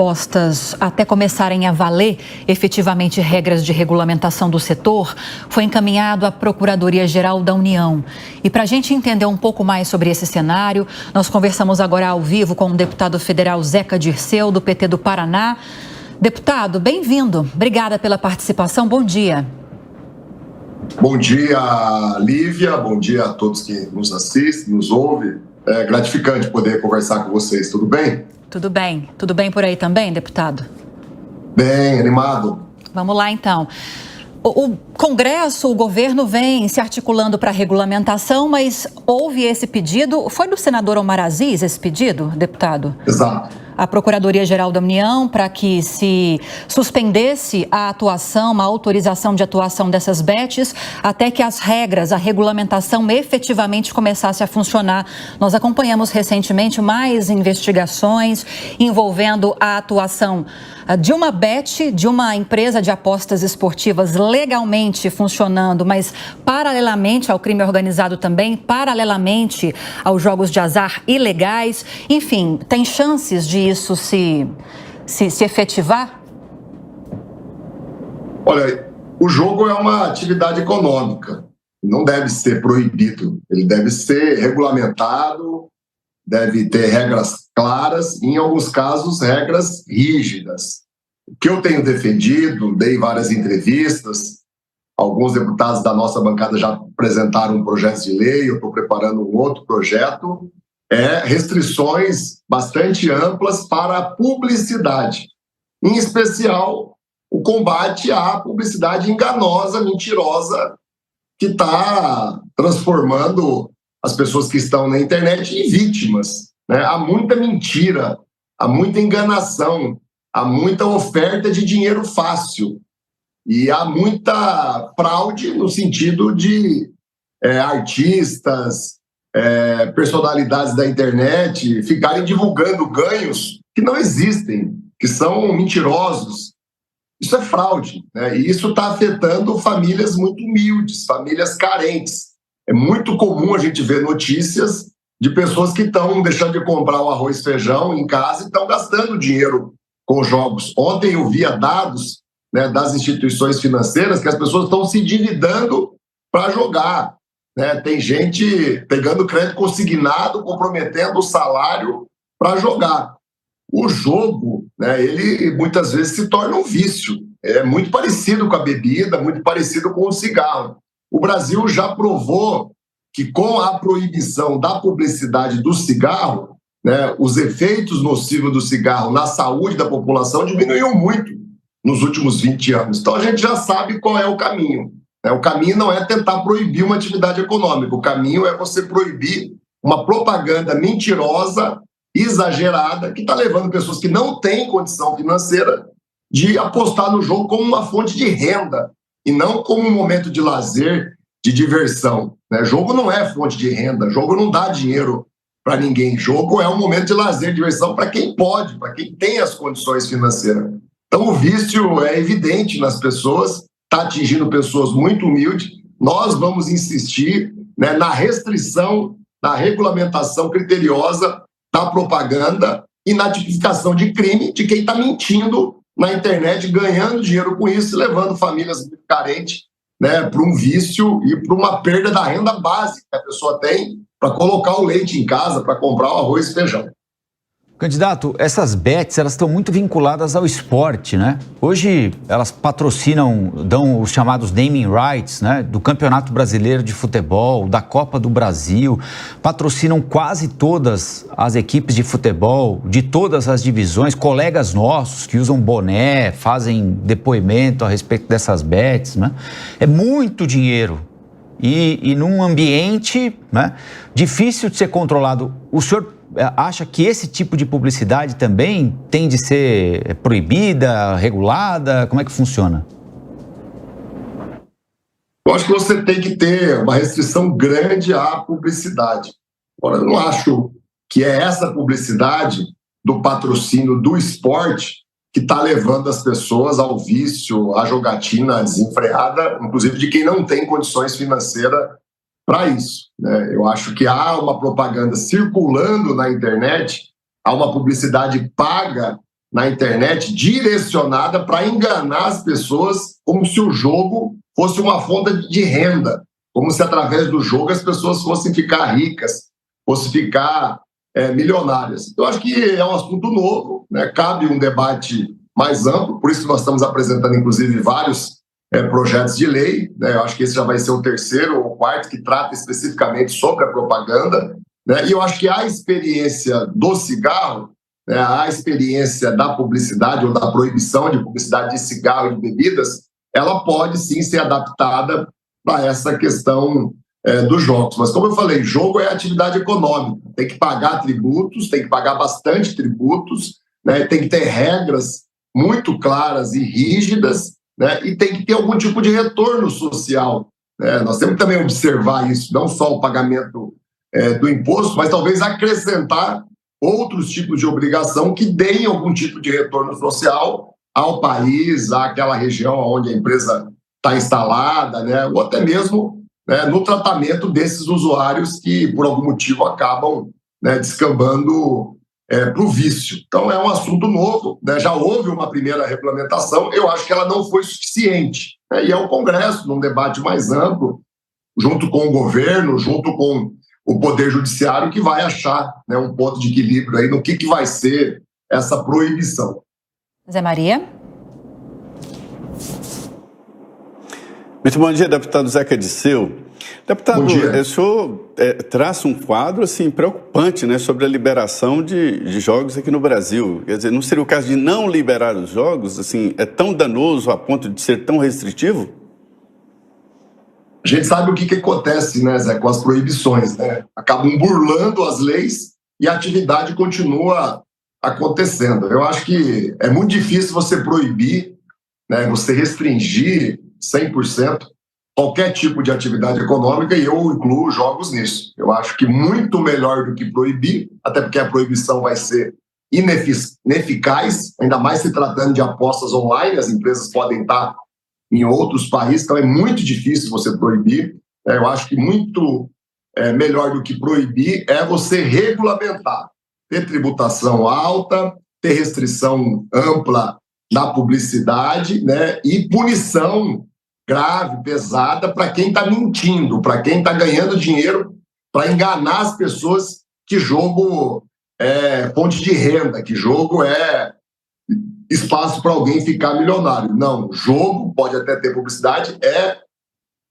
Propostas até começarem a valer efetivamente regras de regulamentação do setor, foi encaminhado à Procuradoria-Geral da União. E para a gente entender um pouco mais sobre esse cenário, nós conversamos agora ao vivo com o deputado federal Zeca Dirceu, do PT do Paraná. Deputado, bem-vindo. Obrigada pela participação. Bom dia. Bom dia, Lívia. Bom dia a todos que nos assistem, nos ouvem. É gratificante poder conversar com vocês. Tudo bem? Tudo bem. Tudo bem por aí também, deputado? Bem, animado. Vamos lá, então. O Congresso, o governo vem se articulando para a regulamentação, mas houve esse pedido. Foi do senador Omar Aziz esse pedido, deputado? Exato. A Procuradoria-Geral da União para que se suspendesse a atuação, a autorização de atuação dessas bets, até que as regras, a regulamentação efetivamente começasse a funcionar. Nós acompanhamos recentemente mais investigações envolvendo a atuação de uma bet, de uma empresa de apostas esportivas legalmente funcionando, mas paralelamente ao crime organizado também, paralelamente aos jogos de azar ilegais. Enfim, tem chances de isso se efetivar? Olha, o jogo é uma atividade econômica, não deve ser proibido, ele deve ser regulamentado, deve ter regras claras, e, em alguns casos, regras rígidas. O que eu tenho defendido, dei várias entrevistas, alguns deputados da nossa bancada já apresentaram um projeto de lei, eu estou preparando um outro projeto, restrições bastante amplas para a publicidade, em especial o combate à publicidade enganosa, mentirosa, que está transformando as pessoas que estão na internet em vítimas, né? Há muita mentira, há muita enganação, há muita oferta de dinheiro fácil e há muita fraude no sentido de artistas, personalidades da internet ficarem divulgando ganhos que não existem, que são mentirosos. Isso é fraude, né? E isso está afetando famílias muito humildes, famílias carentes. É muito comum a gente ver notícias de pessoas que estão deixando de comprar o arroz e feijão em casa e estão gastando dinheiro com jogos. Ontem eu via dados, né, das instituições financeiras que as pessoas estão se endividando para jogar. Tem gente pegando crédito consignado, comprometendo o salário para jogar. O jogo, né, ele muitas vezes se torna um vício. É muito parecido com a bebida, muito parecido com o cigarro. O Brasil já provou que com a proibição da publicidade do cigarro, né, os efeitos nocivos do cigarro na saúde da população diminuíram muito nos últimos 20 anos. Então a gente já sabe qual é o caminho. O caminho não é tentar proibir uma atividade econômica, o caminho é você proibir uma propaganda mentirosa, exagerada, que está levando pessoas que não têm condição financeira de apostar no jogo como uma fonte de renda e não como um momento de lazer, de diversão. Jogo não é fonte de renda, jogo não dá dinheiro para ninguém, jogo é um momento de lazer, diversão para quem pode, para quem tem as condições financeiras. Então o vício é evidente nas pessoas, está atingindo pessoas muito humildes. Nós vamos insistir, né, na restrição, na regulamentação criteriosa da propaganda e na tipificação de crime de quem está mentindo na internet, ganhando dinheiro com isso e levando famílias muito carentes, né, para um vício e para uma perda da renda básica que a pessoa tem para colocar o leite em casa, para comprar o arroz e feijão. Candidato, essas bets, elas estão muito vinculadas ao esporte, né? Hoje elas patrocinam, dão os chamados naming rights, né? Do Campeonato Brasileiro de Futebol, da Copa do Brasil, patrocinam quase todas as equipes de futebol, de todas as divisões, colegas nossos que usam boné, fazem depoimento a respeito dessas bets, né? É muito dinheiro e num ambiente, né, difícil de ser controlado. O senhor acha que esse tipo de publicidade também tem de ser proibida, regulada? Como é que funciona? Eu acho que você tem que ter uma restrição grande à publicidade. Agora, eu não acho que é essa publicidade do patrocínio do esporte que está levando as pessoas ao vício, à jogatina desenfreada, inclusive de quem não tem condições financeiras para isso, né? Eu acho que há uma propaganda circulando na internet, há uma publicidade paga na internet direcionada para enganar as pessoas, como se o jogo fosse uma fonte de renda, como se através do jogo as pessoas fossem ficar ricas, fossem ficar milionárias. Eu acho que é um assunto novo, né? Cabe um debate mais amplo, por isso nós estamos apresentando, inclusive, vários projetos de lei, né? Eu acho que esse já vai ser o terceiro ou quarto que trata especificamente sobre a propaganda, né? E eu acho que a experiência do cigarro, né, a experiência da publicidade ou da proibição de publicidade de cigarro e de bebidas, ela pode sim ser adaptada para essa questão dos jogos. Mas, como eu falei, jogo é atividade econômica, tem que pagar tributos, tem que pagar bastante tributos, né, tem que ter regras muito claras e rígidas, né, e tem que ter algum tipo de retorno social, né? Nós temos que também observar isso, não só o pagamento do imposto, mas talvez acrescentar outros tipos de obrigação que deem algum tipo de retorno social ao país, àquela região onde a empresa está instalada, né? Ou até mesmo, né, no tratamento desses usuários que, por algum motivo, acabam, né, descambando para o vício. Então, é um assunto novo, né? Já houve uma primeira regulamentação, eu acho que ela não foi suficiente, né? E é o Congresso, num debate mais amplo, junto com o governo, junto com o Poder Judiciário, que vai achar, né, um ponto de equilíbrio aí no que vai ser essa proibição. Zé Maria. Muito bom dia, deputado Zeca Disseu. Deputado, o senhor traça um quadro assim, preocupante, né, sobre a liberação de jogos aqui no Brasil. Quer dizer, não seria o caso de não liberar os jogos? Assim, é tão danoso a ponto de ser tão restritivo? A gente sabe o que acontece, né, Zé, com as proibições, né? Acabam burlando as leis e a atividade continua acontecendo. Eu acho que é muito difícil você proibir, né, você restringir 100% qualquer tipo de atividade econômica, e eu incluo jogos nisso. Eu acho que muito melhor do que proibir, até porque a proibição vai ser ineficaz, ainda mais se tratando de apostas online, as empresas podem estar em outros países, então é muito difícil você proibir. Eu acho que muito melhor do que proibir é você regulamentar, ter tributação alta, ter restrição ampla na publicidade, né, e punição grave, pesada para quem está mentindo, para quem está ganhando dinheiro para enganar as pessoas que jogo é fonte de renda, que jogo é espaço para alguém ficar milionário. Não, jogo, pode até ter publicidade, é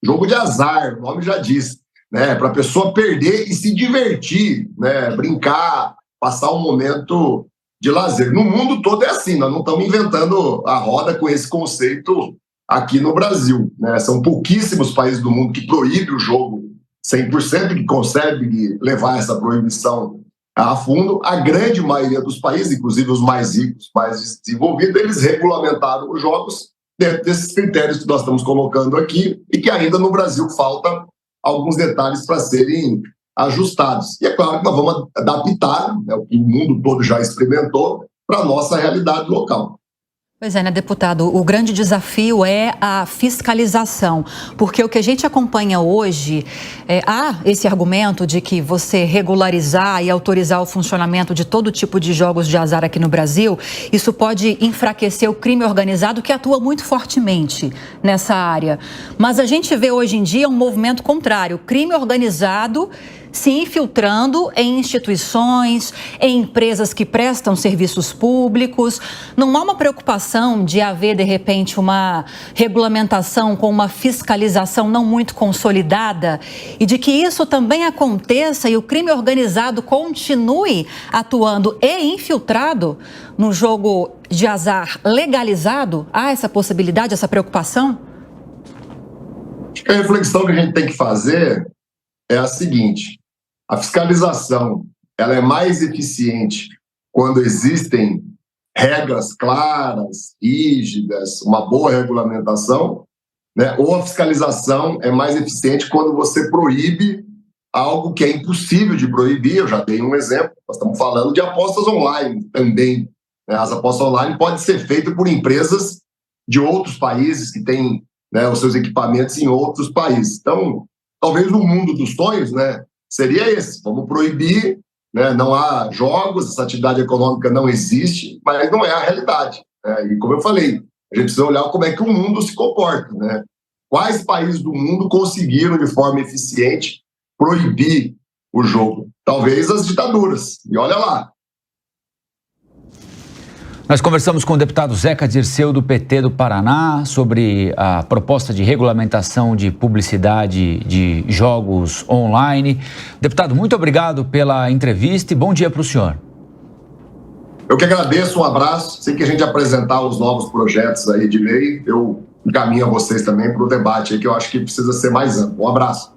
jogo de azar, o nome já diz, né? Para a pessoa perder e se divertir, né? Brincar, passar um momento de lazer. No mundo todo é assim, nós não estamos inventando a roda com esse conceito aqui no Brasil, né? São pouquíssimos países do mundo que proíbem o jogo 100%, que conseguem levar essa proibição a fundo. A grande maioria dos países, inclusive os mais ricos, mais desenvolvidos, eles regulamentaram os jogos dentro desses critérios que nós estamos colocando aqui e que ainda no Brasil falta alguns detalhes para serem ajustados. E é claro que nós vamos adaptar, né, o que o mundo todo já experimentou, para a nossa realidade local. Pois é, né, deputado? O grande desafio é a fiscalização, porque o que a gente acompanha hoje, há esse argumento de que você regularizar e autorizar o funcionamento de todo tipo de jogos de azar aqui no Brasil, isso pode enfraquecer o crime organizado que atua muito fortemente nessa área. Mas a gente vê hoje em dia um movimento contrário, crime organizado se infiltrando em instituições, em empresas que prestam serviços públicos. Não há uma preocupação de haver, de repente, uma regulamentação com uma fiscalização não muito consolidada e de que isso também aconteça e o crime organizado continue atuando e infiltrado no jogo de azar legalizado? Há essa possibilidade, essa preocupação? A reflexão que a gente tem que fazer é a seguinte: a fiscalização ela é mais eficiente quando existem regras claras, rígidas, uma boa regulamentação, né? Ou a fiscalização é mais eficiente quando você proíbe algo que é impossível de proibir. Eu já dei um exemplo, nós estamos falando de apostas online também, né? As apostas online podem ser feitas por empresas de outros países que têm, né, os seus equipamentos em outros países. Então, talvez o mundo dos sonhos, né, seria esse: vamos proibir né? Não há jogos, essa atividade econômica não existe, mas não é a realidade, né? E como eu falei, a gente precisa olhar como é que o mundo se comporta, né? Quais países do mundo conseguiram, de forma eficiente, proibir o jogo? Talvez as ditaduras, e olha lá. Nós conversamos com o deputado Zeca Dirceu, do PT do Paraná, sobre a proposta de regulamentação de publicidade de jogos online. Deputado, muito obrigado pela entrevista e bom dia para o senhor. Eu que agradeço, um abraço. Sei que a gente apresentar os novos projetos aí de lei, eu encaminho a vocês também para o debate aí, que eu acho que precisa ser mais amplo. Um abraço.